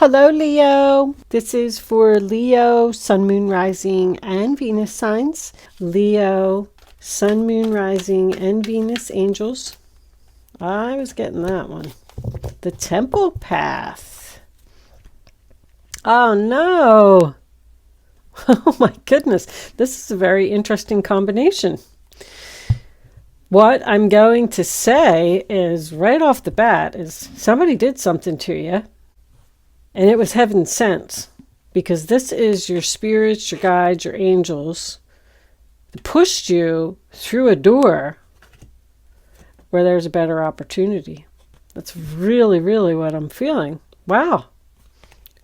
Hello, Leo. This is for Leo, Sun, Moon, Rising, and Venus signs. Leo, Sun, Moon, Rising, and Venus angels. I was getting that one. The Temple Path. Oh, no. Oh, my goodness. This is a very interesting combination. What I'm going to say is right off the bat is somebody did something to you. And it was heaven sent, because this is your spirits, your guides, your angels that pushed you through a door where there's a better opportunity. That's really, really what I'm feeling. Wow.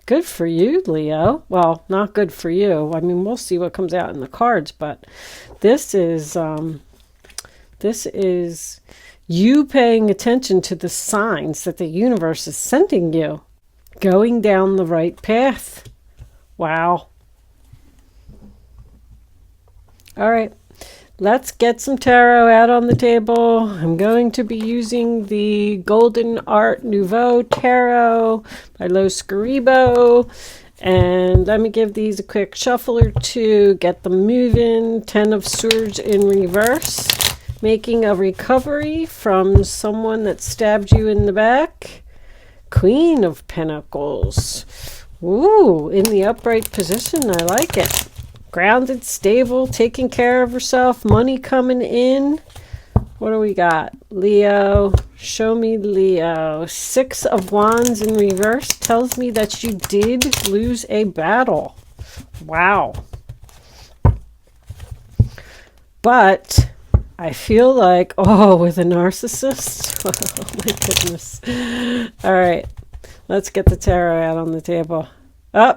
Good for you, Leo. Well, not good for you. I mean, we'll see what comes out in the cards, but this is you paying attention to the signs that the universe is sending you. Going down the right path. Wow. All right. Let's get some tarot out on the table. I'm going to be using the Golden Art Nouveau Tarot by Lo Scribo. And let me give these a quick shuffle or two. Get them moving. 10 of Swords in reverse. Making a recovery from someone that stabbed you in the back. Queen of Pentacles. Ooh, in the upright position. I like it. Grounded, stable, taking care of herself. Money coming in. What do we got? Leo. Show me Leo. 6 of Wands in reverse tells me that you did lose a battle. Wow. But I feel like, with a narcissist. Oh my goodness. All right, let's get the tarot out on the table.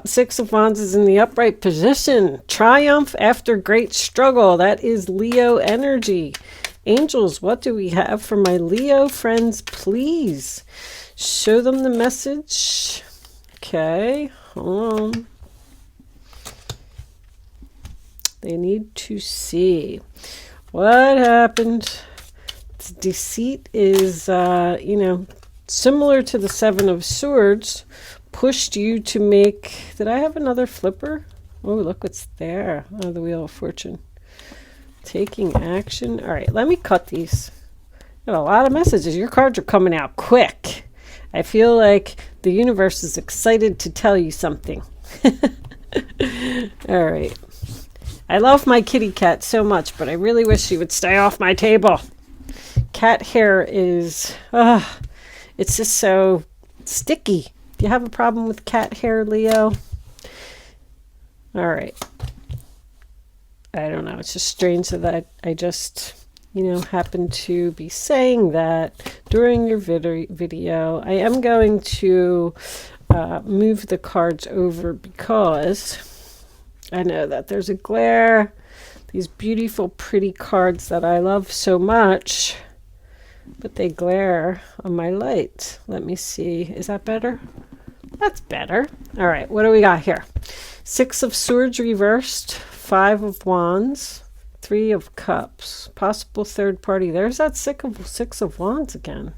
6 of Wands is in the upright position. Triumph after great struggle. That is Leo energy. Angels, what do we have for my Leo friends? Please show them the message. Okay, hold on. They need to see. What happened? Deceit is, similar to the 7 of Swords, pushed you to make... Did I have another flipper? Oh, look what's there. Oh, the Wheel of Fortune. Taking action. All right, let me cut these. Got a lot of messages. Your cards are coming out quick. I feel like the universe is excited to tell you something. All right. I love my kitty cat so much, but I really wish she would stay off my table. Cat hair is, it's just so sticky. Do you have a problem with cat hair, Leo? All right. I don't know. It's just strange that I just, happened to be saying that during your video. I am going to move the cards over because I know that there's a glare. These beautiful, pretty cards that I love so much, but they glare on my light. Let me see. Is that better? That's better. All right. What do we got here? 6 of Swords reversed. 5 of Wands. 3 of Cups. Possible third party. There's that 6 of Wands again.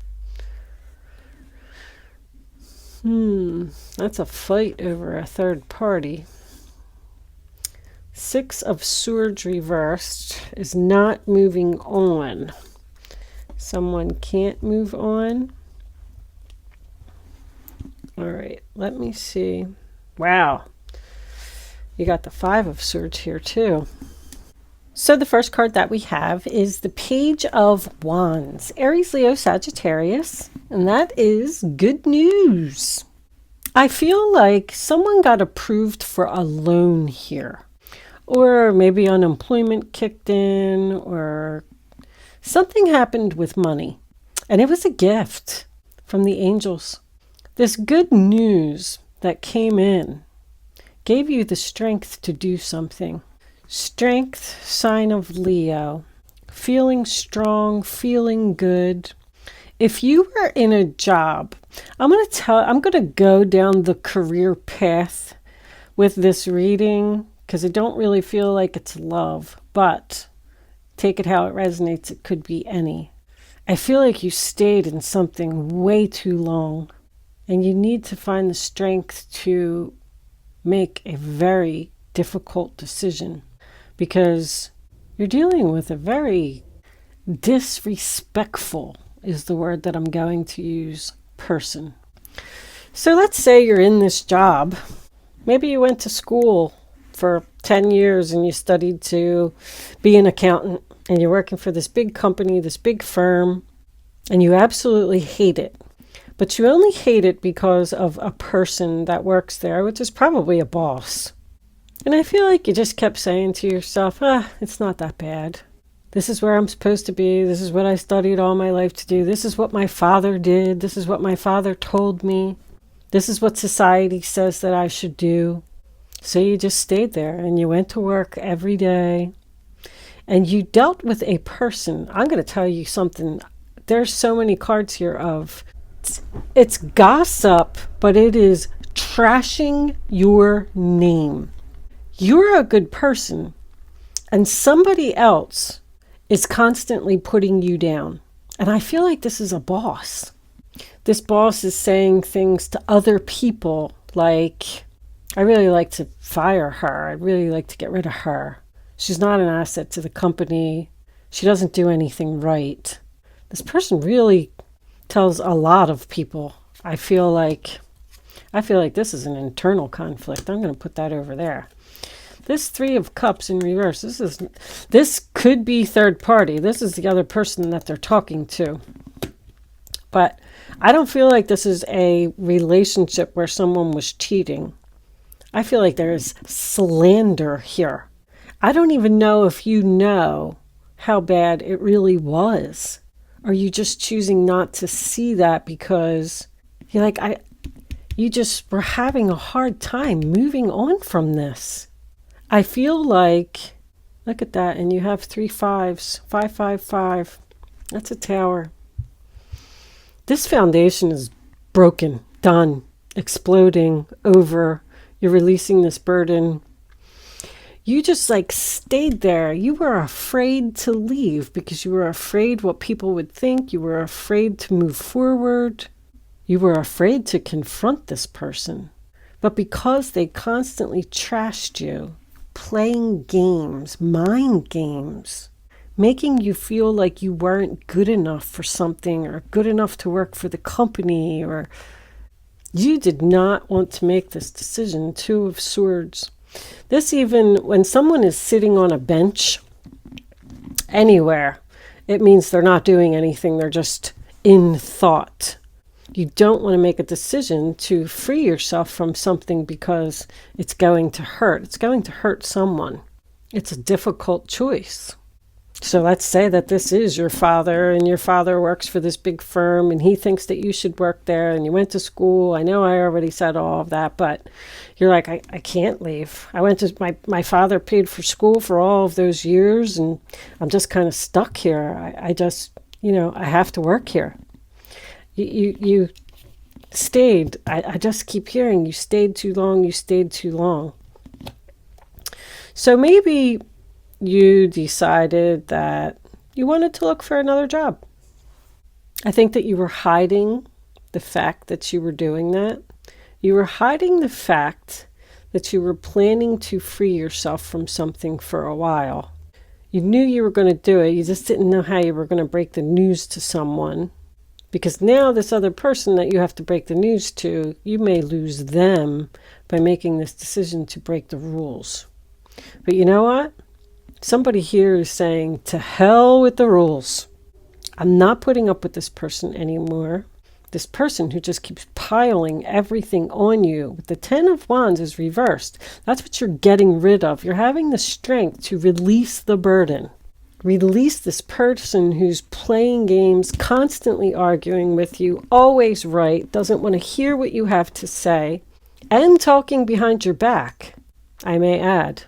That's a fight over a third party. 6 of Swords reversed is not moving on. Someone can't move on. All right, let me see. Wow. You got the 5 of Swords here too. So the first card that we have is the Page of Wands. Aries, Leo, Sagittarius. And that is good news. I feel like someone got approved for a loan here. Or maybe unemployment kicked in, or something happened with money. And it was a gift from the angels. This good news that came in gave you the strength to do something. Strength, sign of Leo. Feeling strong, feeling good. If you were in a job, I'm going to go down the career path with this reading, because I don't really feel like it's love, but take it how it resonates. It could be any. I feel like you stayed in something way too long. And you need to find the strength to make a very difficult decision, because you're dealing with a very disrespectful, is the word that I'm going to use, person. So let's say you're in this job. Maybe you went to school for 10 years and you studied to be an accountant, and you're working for this big company, this big firm, and you absolutely hate it. But you only hate it because of a person that works there, which is probably a boss. And I feel like you just kept saying to yourself, it's not that bad. This is where I'm supposed to be. This is what I studied all my life to do. This is what my father did. This is what my father told me. This is what society says that I should do. So you just stayed there and you went to work every day and you dealt with a person. I'm going to tell you something. There's so many cards here of, it's gossip, but it is trashing your name. You're a good person and somebody else is constantly putting you down. And I feel like this is a boss. This boss is saying things to other people like, I really like to fire her. I'd really like to get rid of her. She's not an asset to the company. She doesn't do anything right. This person really tells a lot of people. I feel like this is an internal conflict. I'm going to put that over there. This 3 of Cups in reverse, this could be third party. This is the other person that they're talking to. But I don't feel like this is a relationship where someone was cheating. I feel like there is slander here. I don't even know if you know how bad it really was. Or you just choosing not to see that because you're like, you just were having a hard time moving on from this. I feel like, look at that, and you have 3 5s, 5, 5, 5. That's a tower. This foundation is broken, done, exploding, over. You're releasing this burden. You just stayed there. You were afraid to leave because you were afraid what people would think. You were afraid to move forward. You were afraid to confront this person. But because they constantly trashed you, playing games, mind games, making you feel like you weren't good enough for something or good enough to work for the company, or you did not want to make this decision. 2 of Swords. This, even when someone is sitting on a bench anywhere, it means they're not doing anything. They're just in thought. You don't want to make a decision to free yourself from something because it's going to hurt. It's going to hurt someone. It's a difficult choice. So let's say that this is your father and your father works for this big firm and he thinks that you should work there and you went to school. I know I already said all of that, but you're like, I can't leave. I went to, my father paid for school for all of those years and I'm just kind of stuck here. I just, I have to work here. You stayed. I just keep hearing you stayed too long. You stayed too long. So maybe you decided that you wanted to look for another job. I think that you were hiding the fact that you were doing that. You were hiding the fact that you were planning to free yourself from something for a while. You knew you were going to do it. You just didn't know how you were going to break the news to someone. Because now this other person that you have to break the news to, you may lose them by making this decision to break the rules. But you know what? Somebody here is saying, to hell with the rules. I'm not putting up with this person anymore. This person who just keeps piling everything on you. The 10 of Wands is reversed. That's what you're getting rid of. You're having the strength to release the burden. Release this person who's playing games, constantly arguing with you, always right, doesn't want to hear what you have to say, and talking behind your back, I may add.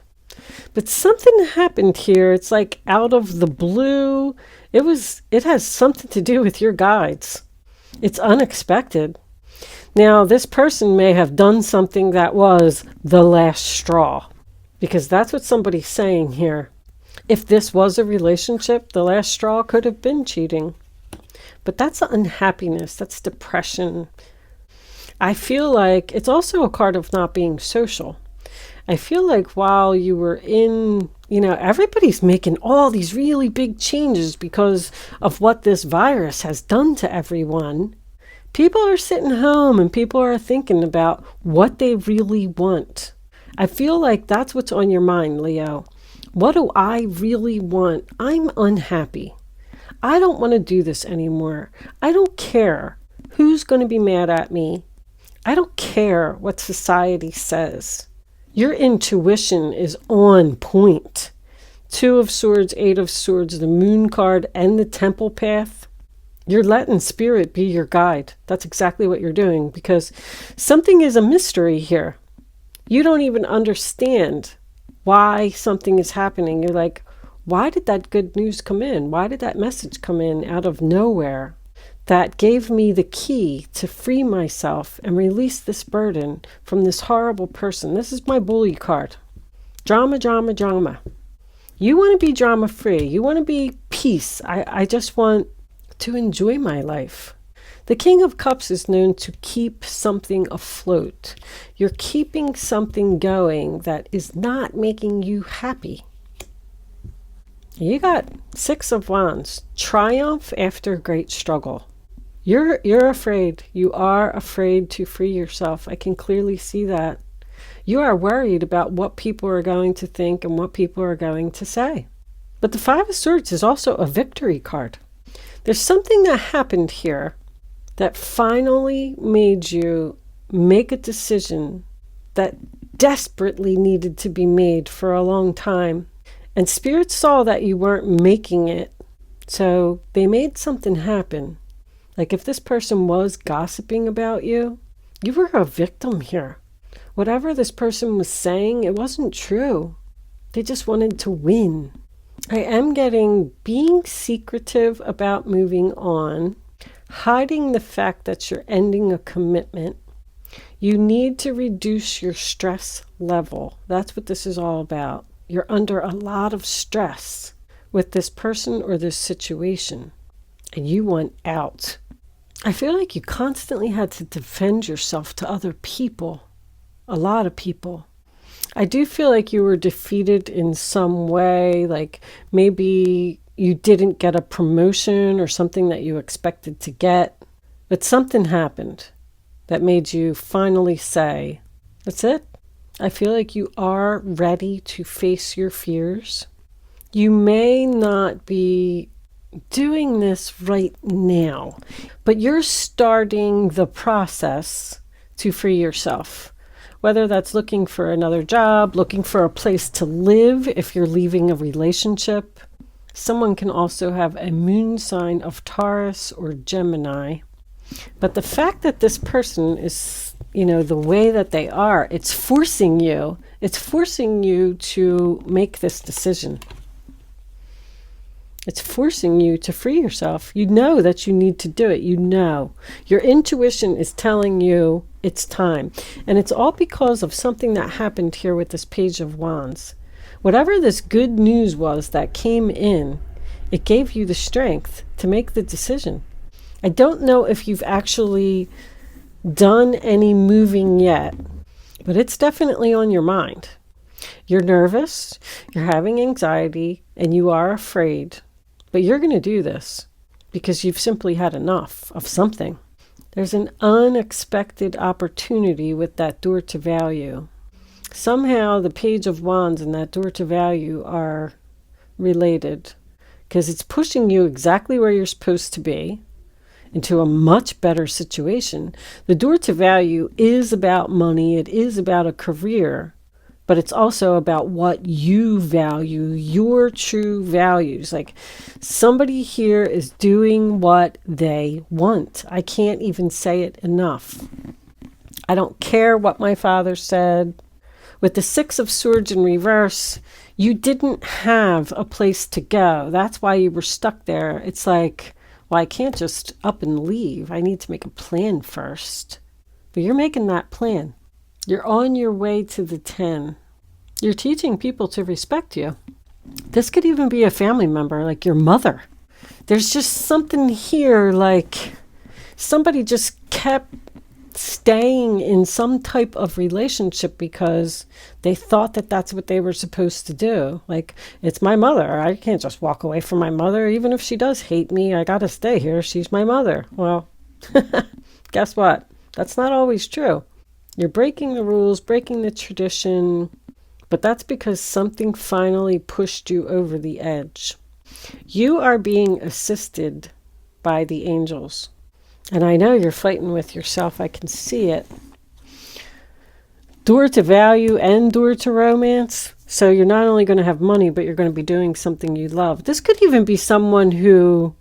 But something happened here. It's like out of the blue. It has something to do with your guides. It's unexpected. Now, this person may have done something that was the last straw, because that's what somebody's saying here. If this was a relationship, the last straw could have been cheating. But that's unhappiness. That's depression. I feel like it's also a card of not being social. I feel like while you were in, everybody's making all these really big changes because of what this virus has done to everyone. People are sitting home and people are thinking about what they really want. I feel like that's what's on your mind, Leo. What do I really want? I'm unhappy. I don't want to do this anymore. I don't care who's going to be mad at me. I don't care what society says. Your intuition is on point. 2 of Swords, 8 of Swords, the Moon card, and the Temple path. You're letting Spirit be your guide. That's exactly what you're doing, because something is a mystery here. You don't even understand why something is happening. You're like, why did that good news come in? Why did that message come in out of nowhere? That gave me the key to free myself and release this burden from this horrible person. This is my bully card. Drama, drama, drama. You want to be drama free. You want to be peace. I just want to enjoy my life. The King of Cups is known to keep something afloat. You're keeping something going that is not making you happy. You got 6 of Wands. Triumph after great struggle. You're afraid. You are afraid to free yourself. I can clearly see that. You are worried about what people are going to think and what people are going to say. But the 5 of Swords is also a victory card. There's something that happened here that finally made you make a decision that desperately needed to be made for a long time. And Spirit saw that you weren't making it, so they made something happen. Like if this person was gossiping about you, you were a victim here. Whatever this person was saying, it wasn't true. They just wanted to win. I am getting being secretive about moving on, hiding the fact that you're ending a commitment. You need to reduce your stress level. That's what this is all about. You're under a lot of stress with this person or this situation, and you want out. I feel like you constantly had to defend yourself to other people, a lot of people. I do feel like you were defeated in some way, like maybe you didn't get a promotion or something that you expected to get, but something happened that made you finally say, that's it. I feel like you are ready to face your fears. You may not be doing this right now, but you're starting the process to free yourself. Whether that's looking for another job, looking for a place to live if you're leaving a relationship. Someone can also have a moon sign of Taurus or Gemini. But the fact that this person is, the way that they are, it's forcing you to make this decision. It's forcing you to free yourself. You know that you need to do it. You know. Your intuition is telling you it's time. And it's all because of something that happened here with this Page of Wands. Whatever this good news was that came in, it gave you the strength to make the decision. I don't know if you've actually done any moving yet, but it's definitely on your mind. You're nervous, you're having anxiety, and you are afraid. But you're going to do this because you've simply had enough of something. There's an unexpected opportunity with that door to value. Somehow the Page of Wands and that door to value are related because it's pushing you exactly where you're supposed to be into a much better situation. The door to value is about money. It is about a career. But it's also about what you value, your true values. Like somebody here is doing what they want. I can't even say it enough. I don't care what my father said. With the 6 of Swords in reverse, you didn't have a place to go. That's why you were stuck there. It's like, well, I can't just up and leave. I need to make a plan first. But you're making that plan. You're on your way to the 10. You're teaching people to respect you. This could even be a family member, like your mother. There's just something here, like somebody just kept staying in some type of relationship because they thought that that's what they were supposed to do. Like, it's my mother. I can't just walk away from my mother. Even if she does hate me, I got to stay here. She's my mother. Well, guess what? That's not always true. You're breaking the rules, breaking the tradition, but that's because something finally pushed you over the edge. You are being assisted by the angels. And I know you're fighting with yourself. I can see it. Door to value and door to romance. So you're not only going to have money, but you're going to be doing something you love. This could even be someone who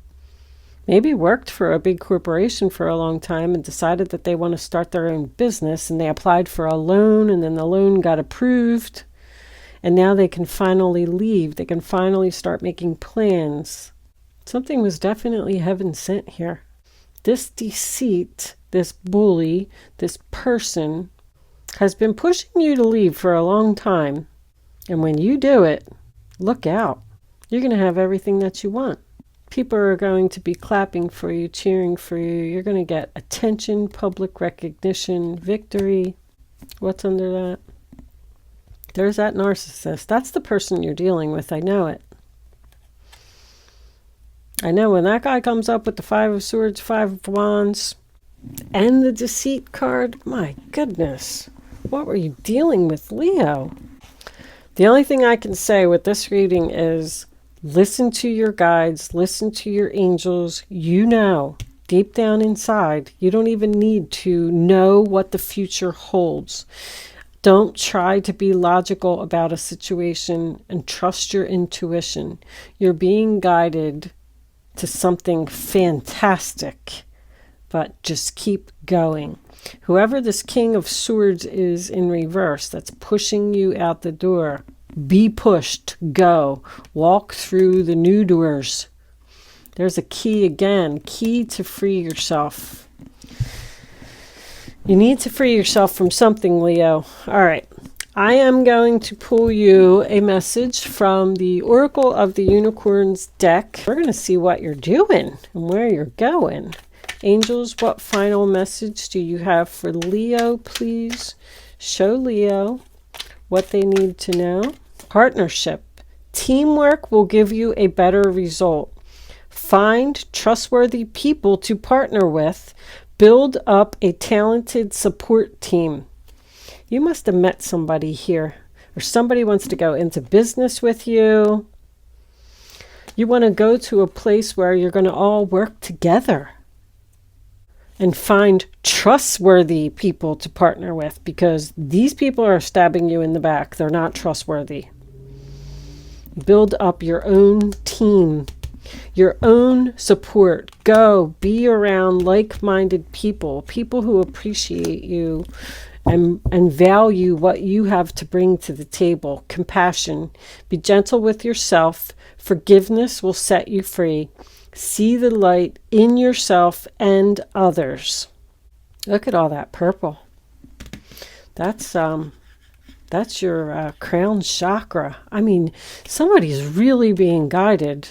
maybe worked for a big corporation for a long time and decided that they want to start their own business, and they applied for a loan, and then the loan got approved, and now they can finally leave. They can finally start making plans. Something was definitely heaven sent here. This deceit, this bully, this person has been pushing you to leave for a long time. And when you do it, look out. You're going to have everything that you want. People are going to be clapping for you, cheering for you. You're going to get attention, public recognition, victory. What's under that? There's that narcissist. That's the person you're dealing with. I know it. I know when that guy comes up with the 5 of Swords, 5 of Wands, and the deceit card, my goodness. What were you dealing with, Leo? The only thing I can say with this reading is listen to your guides, listen to your angels. You know, deep down inside, you don't even need to know what the future holds. Don't try to be logical about a situation and trust your intuition. You're being guided to something fantastic, but just keep going. Whoever this King of Swords is in reverse that's pushing you out the door, be pushed, go. Walk through the new doors. There's a key again, key to free yourself. You need to free yourself from something, Leo. All right. I am going to pull you a message from the Oracle of the Unicorns deck. We're going to see what you're doing and where you're going. Angels, what final message do you have for Leo? Please show Leo what they need to know. Partnership. Teamwork will give you a better result. Find trustworthy people to partner with. Build up a talented support team. You must have met somebody here, or somebody wants to go into business with you. You want to go to a place where you're going to all work together and find trustworthy people to partner with, because these people are stabbing you in the back. They're not trustworthy. Build up your own team, your own support. Go be around like-minded people, people who appreciate you and value what you have to bring to the table. Compassion. Be gentle with yourself. Forgiveness will set you free. See the light in yourself and others. Look at all that purple. That's your crown chakra. I mean, somebody's really being guided.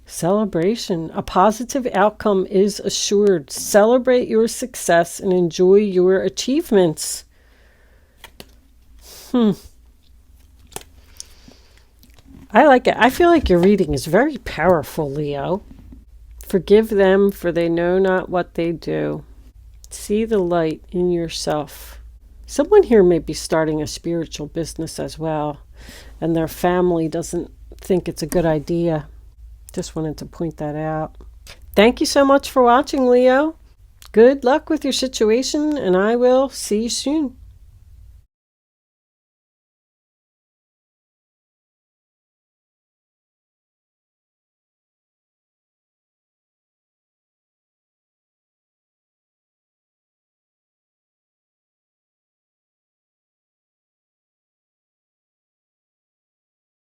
Celebration. A positive outcome is assured. Celebrate your success and enjoy your achievements. I like it. I feel like your reading is very powerful, Leo. Forgive them, for they know not what they do. See the light in yourself. Someone here may be starting a spiritual business as well, and their family doesn't think it's a good idea. Just wanted to point that out. Thank you so much for watching, Leo. Good luck with your situation, and I will see you soon.